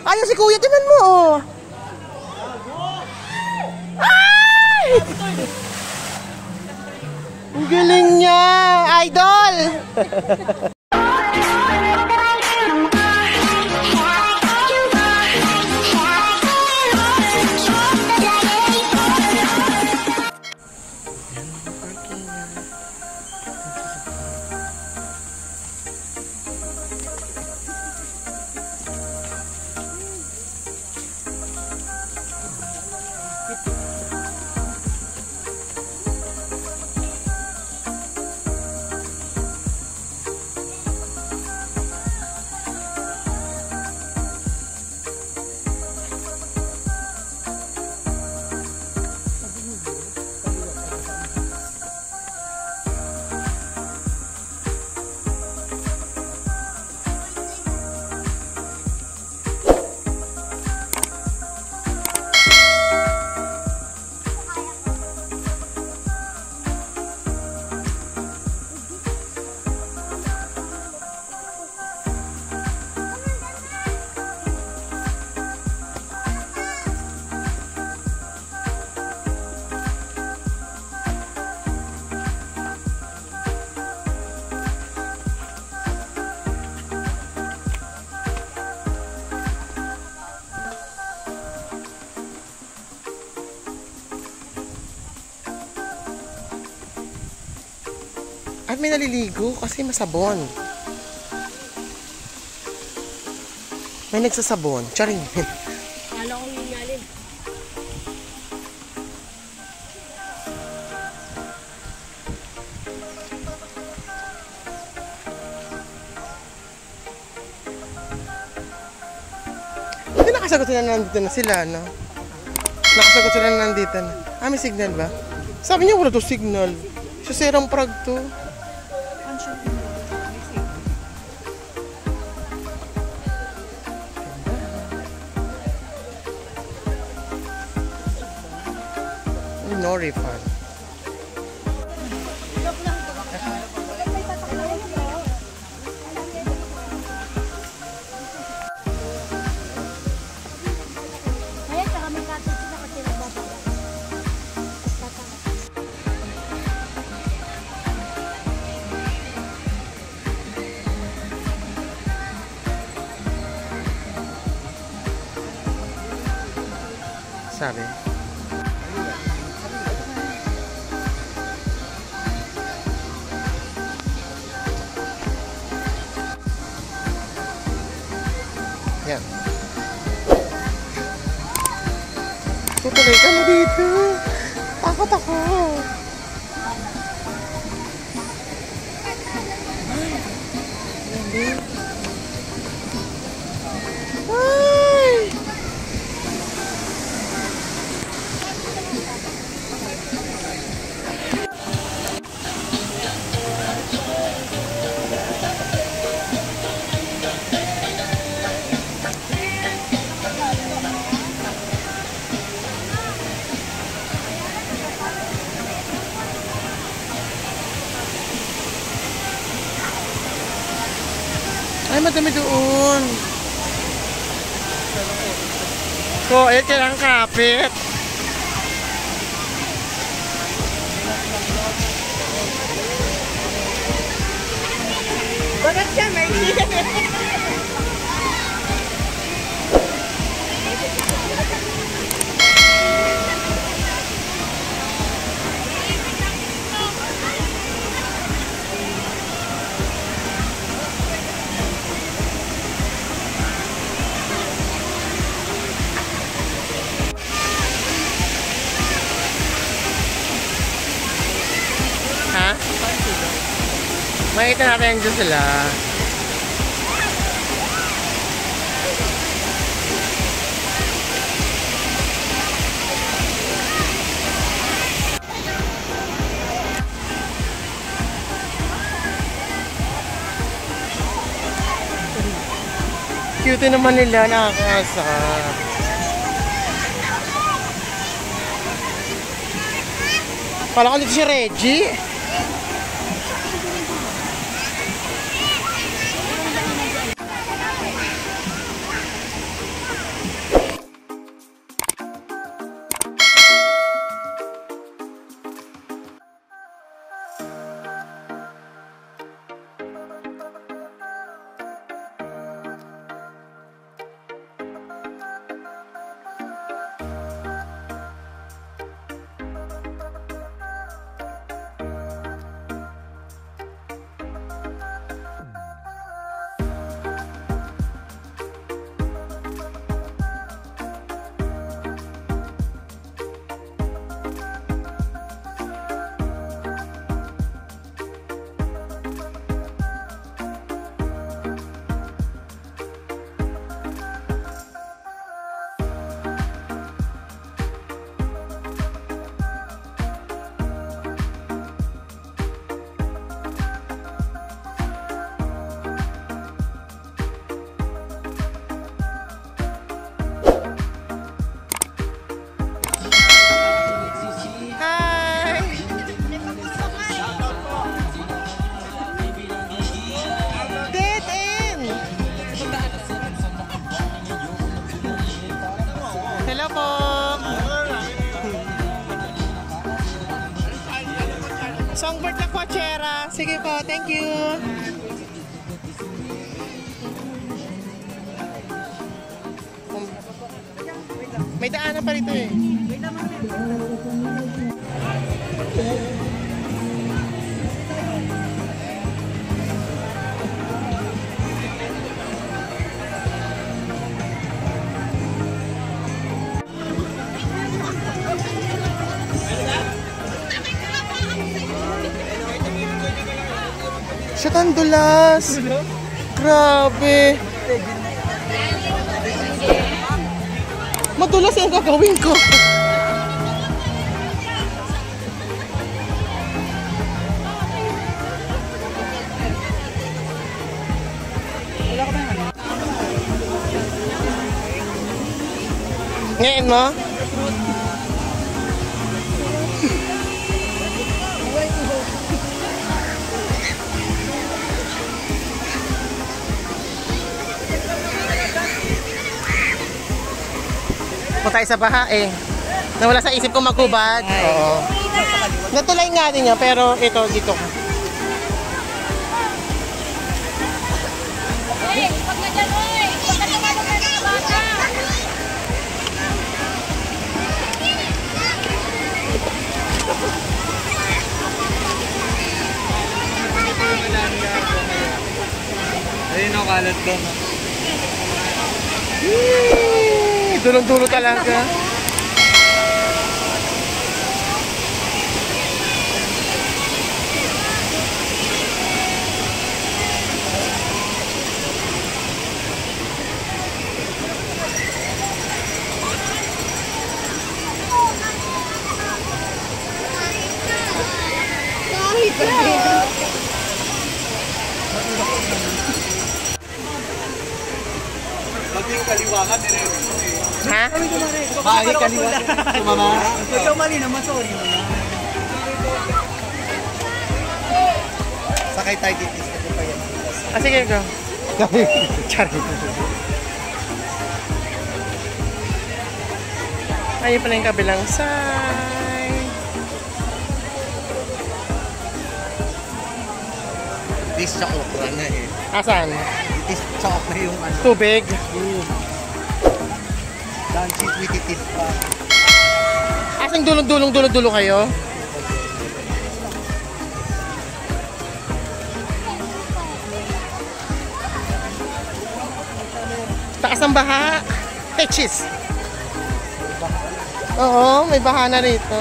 Ayun si Kuya, tinan mo, oh. Ay! Ang galing niya, idol! At may naliligo kasi masabon. May nagsasabon. Charing. Kala ko yun. Hindi nakasagot sila na nandito na sila, no? Nakasagot sila na nandito na. Ah, may signal ba? Sabi niya wala to signal. Sa Serang Prag to. No refund. Sabi. Yan. Tutuloy kami dito. Takot ako. Ay, madami doon. So, ayun kailangan kapit. Bakit siya may Makikita natin dyan sila. Cute naman nila, nakakasar. Kala ko dito si Reggie. Hello po. Songbird na Quachera. Sige po, thank you. May daanan pa rito eh. Shit, ang dulas. Grabe. Madulas yung gagawin ko. Ngayon mo? Punta tayo sa baha eh. Nawala sa isip ko magkubad. Oo. Natulay nga din niya pero ito dito. Hey, pag na dyan, oy! Pag na naman ng mga bata! Ayun ang kalat ko. Dulong-dulo talaga. Paging kaliwakan din eh. Ha? Bahay kaliwakan. Mama. Ikaw mali naman, sorry naman. Sakay tayo dito. Ito pa yan. Ah, sige, go. Chari. Ayun pala yung kabilang side. This sa okra na eh. Asan? This sa okra yung ano. Tubig. Dancy tweetitit pa. Asang dulo kayo? Taas ng baha. Hey, cheese. Oo, may baha na rito.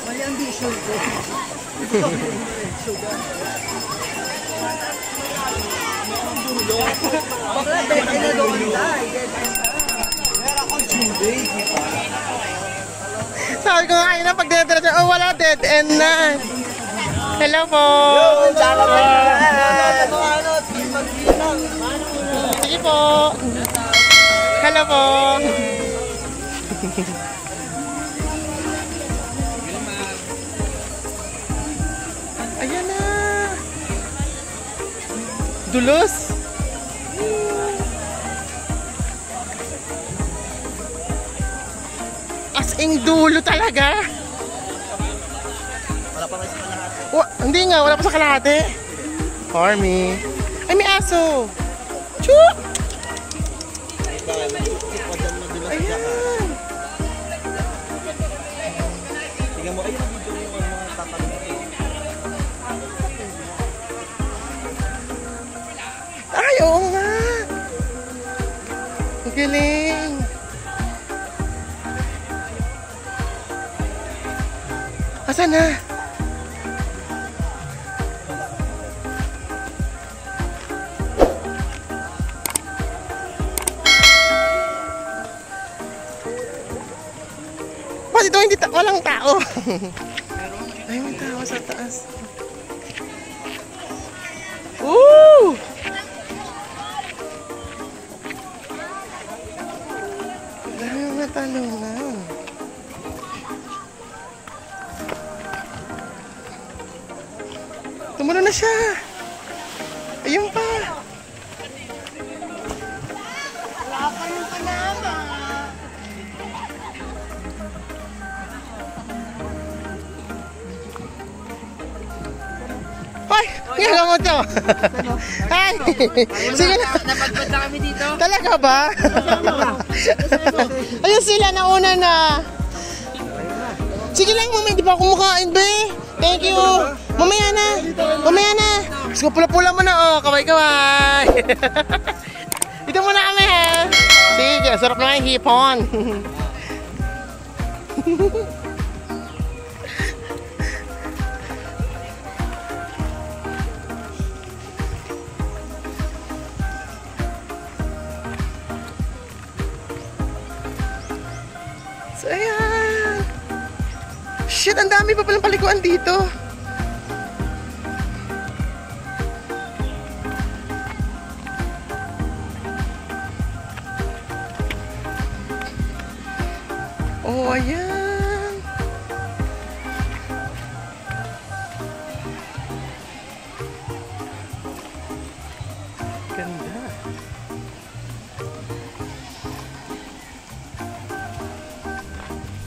Mali ang vision ko. Bakla, dead end na doon tayo. Meron akong Julie. Sabi ko nga kanina pag dinadala oh wala, dead end na. Hello po. Sige po. Hello po. Ayan na. Dulos. As in dulo talaga. Wala pa kayo sa kalahati. Hindi nga, wala pa sa kalahati. Army. Ay, may aso. Chuk! Ayan. Tingnan mo, ayun ang video yung mga tatanong. Ay, oo nga. Ang galing. Asan na? Ba't ito hindi walang tao? Ay, may tao sa taas. Woo! talungan. Tumulo na siya. Ayun pa. Wala pa yung panama. Ay! Ngayon mo to. Ay! Sige na. Napadpad na kami dito. Talaga ba? Ayun sila, nauna na. Sige lang, mamaya, di pa ako kumakain, be. Thank you. Mamaya na. Mamaya na. Gusto ko pula-pula mo na, oh. Kaway-kaway. Dito muna kami, ha. Sige, sarap na yung hipon. So, ayan. Shit, ang dami pa palang paliguan dito. Oh, ayan. Ganda.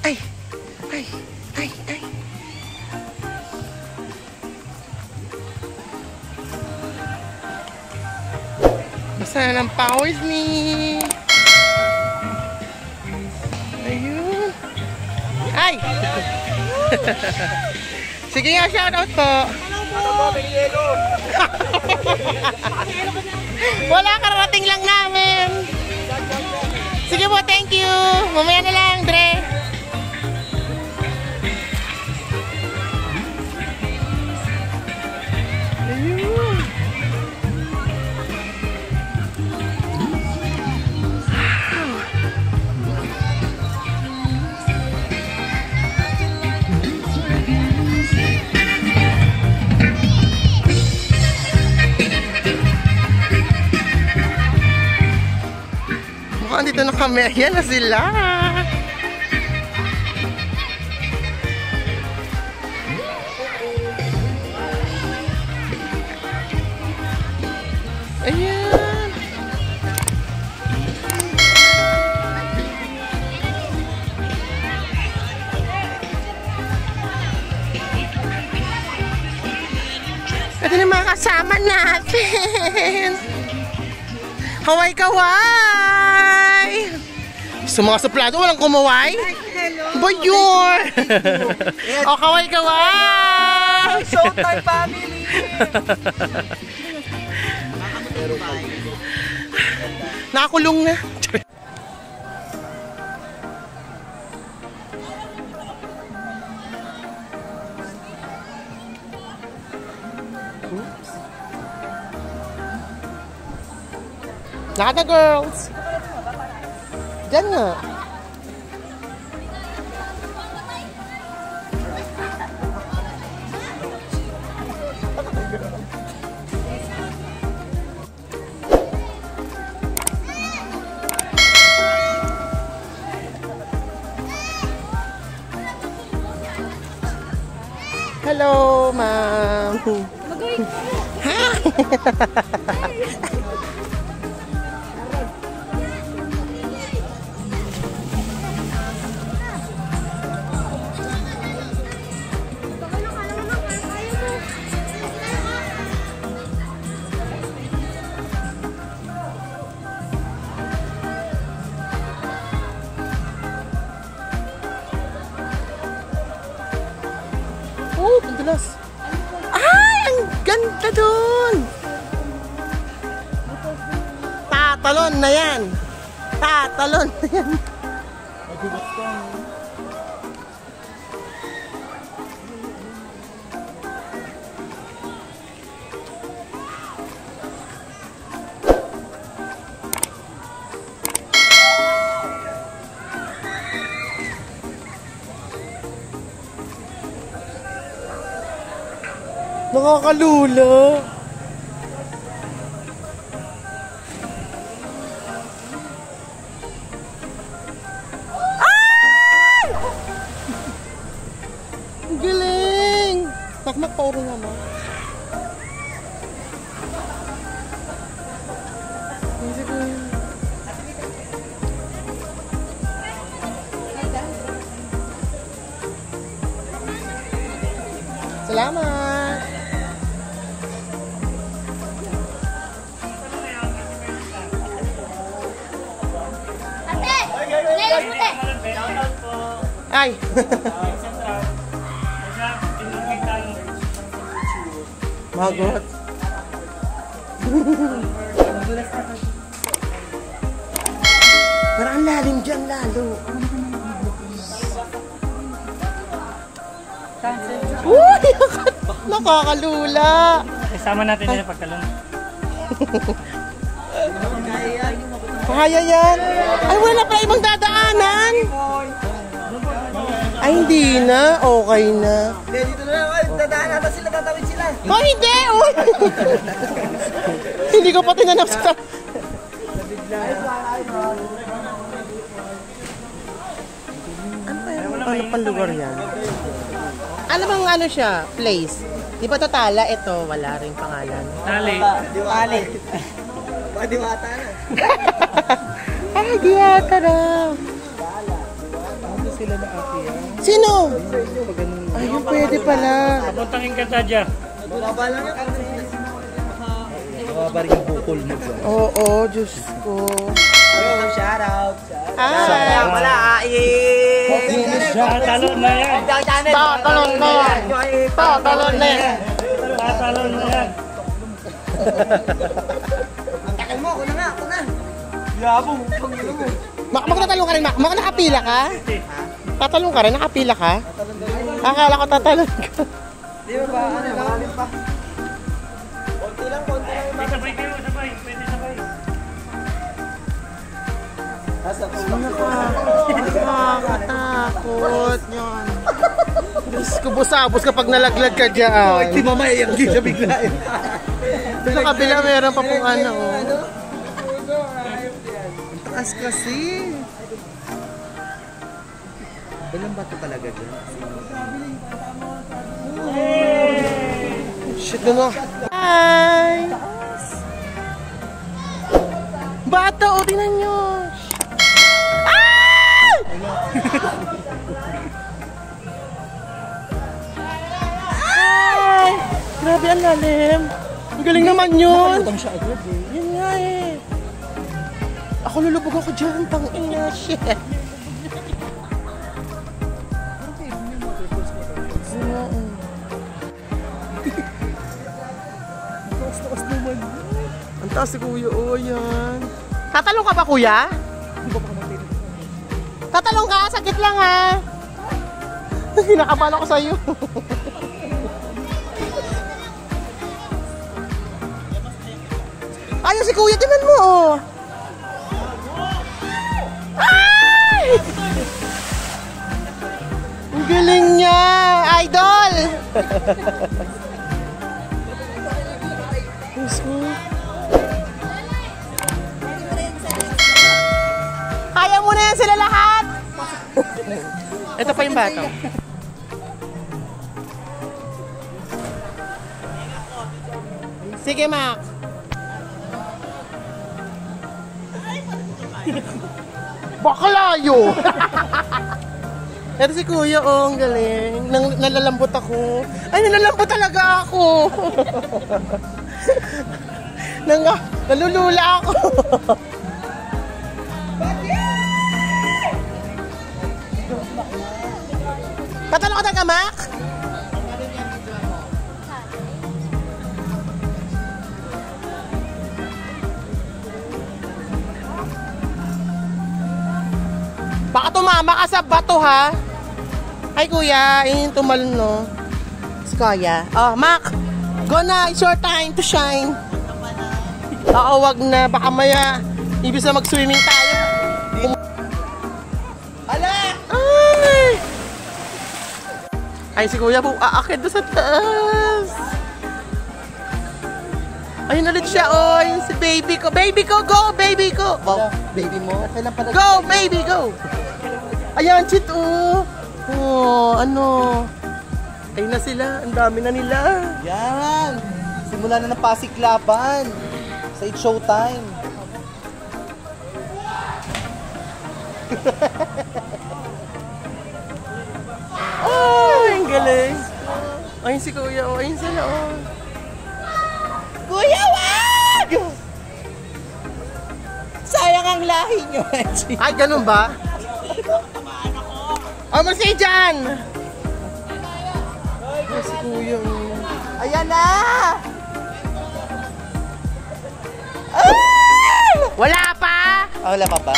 Ay! Ay! Ay! Ay! Basta na ng pawis ni... Ayun! Ay! Sige nga, shoutout po! Wala, kararating lang namin! Sige po, thank you! Mamaya na lang, Dre! Ayun! Mukhang dito na kami. Ayan na sila! Ayan! Ito na mga kasama natin! Kaway-kaway! Sa mga suplado, walang kumaway? Bayor! O, kaway-kaway! Showtime family! Nakakulong na. Lahat na, girls. Diyan nga. Hello, ma'am. Hi. Oh, pagdalas. Ay, ang ganda dun. Tatalon na yan. Tatalon na yan. Nakakalula. Sorry naman. Sige ko yun. Salamat! Ate! Lailas mo, te! Ay! Magot. Parang ang lalim dyan lalo. Uy! Nakakalula. Kasama natin nila pagkalun. Kaya yan. Ay, wala pa ibang dadaanan. Ay, hindi na. Okay na. Hindi, dito na lang. Ay, dadaan natin sila, tatawid sila. Oh, hindi! Uy! Hindi ko pa tinanap sa... Ano pang lugar yan? Ano bang ano siya? Place? Di ba ito Tala? Ito, wala rin pangalan. Tali. Diwali. Baka diwata na. Ay, Diwata na. Sino? Ayun, pwede pala. Papuntang Encantadia. Baba lang yan. Baba rin yung bukol mo dyan. Oo, Diyos ko. Hello, shout out. Hi! Wala, Tatalon na yan. Tatalon na yan! Tatalon na yan! Tatalon na yan. Ang takal mo, ako na nga, ako na. Yabong, pangilo mo. Magtatalong ka rin, Mac. Mak, nakapila ka? Tatalong ka rin, nakapila ka? Akala ko tatalon ka. Di ba ba, ano, malalim pa. Konti lang. Sabay kayo, sabay. Pwede sabay. Nakakatakot yun. Diyos ko, busabos kapag nalaglag ka dyan. Di mama, iyak din siya bigla eh. Sa kabila meron pa pong ano. Ang taas kasi. Walang bato talaga dyan. Shit na. Hi! Bata, o, tingnan nyo. Ah! Hi! Grabe, ang lalim. Ang galing naman yun. Yun nga eh. Ako lulubog ako dyan, tang ina, shit. Ang taas si Kuya, oh yan. Tatalong ka ba, Kuya? Tatalong ka, sakit lang ha. Kinakabahan ako sa'yo. Ayun si Kuya, tingnan mo oh. Ay! Ang galing niya, idol! Kaya mo na yan sila lahat! Ito pa yung bata. Sige, Mac. Bakalayo! Ito si Kuya, oh, ang galing. Nalalambot ako. Ay, nalalambot talaga ako. Nalulula ako. Tatanong ka talaga, Mac? Baka tumama ka sa bato, ha? Ay, Kuya, yun yung tumalon, no? Si Kuya. Oh, Mac, go na. It's your time to shine. Oo, wag na. Baka maya, ibig na mag-swimming tayo. Hala! Ay! Ay, si Kuya po, aakit doon sa taas. Ayun ulit siya, oh. Ayun si baby ko. Baby ko, go, baby ko. Wow, baby mo. Go, baby, go. Ayan, chit, oh. Oh, ano. Ayun na sila. Ang dami na nila. Yan. Simula na ng pasiklaban. Sa It's Showtime. Ay, ang galing. Ayun si Kuya. Oh, ayun sila. Oh. Kuya, wag! Sayang ang lahi nyo. Ay, ganun ba? Oh, masay dyan! Ay, si Kuya. Oh. Ayan na! Wala pa! Ah, wala pa ba?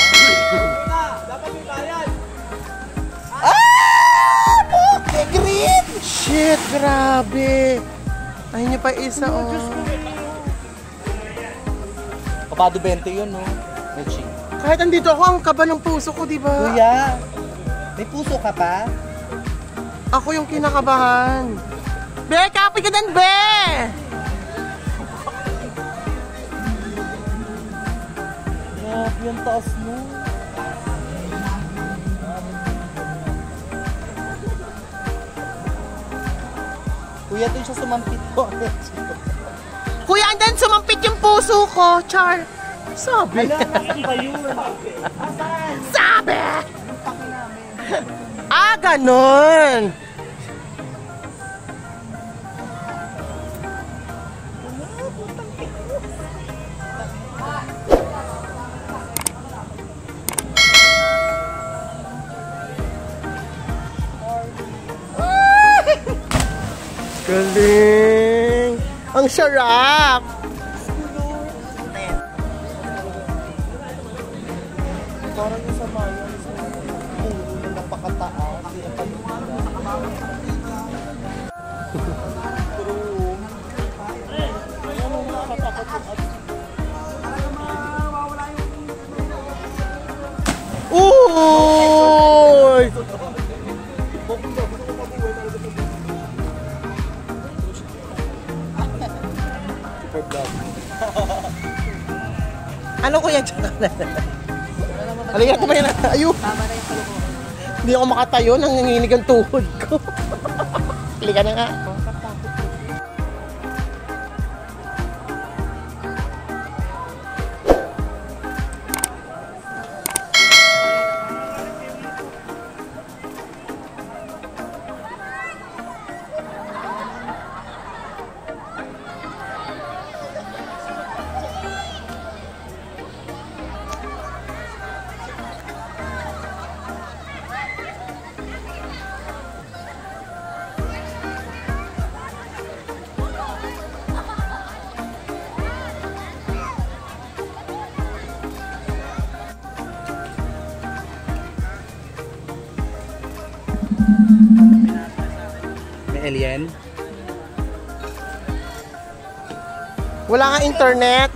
Okay, green! Shit, grabe. Ayun niyo pa isa, oh. Kapado 20 yun, no? Mechi. Kahit andito ako, ang kaba ng puso ko, di ba? Kuya, may puso ka pa? Ako yung kinakabahan. Be, copy ka din, Be! Grabe yung taas mo. Kuya, doon siya sumampit ko. Kuya, andan sumampit yung puso ko, Char. Sabi. Nasaan ba yun? Sabi! Ah, ganun! Galing! Ang sarap! Parang yung sa Mayan, puno na napakataas. Uy! Ano ko yan? Halika, kumain na. Ayun. Hindi ako makatayo, nanginginig ang tuhod ko. Halika na nga. May alien? Wala nga internet.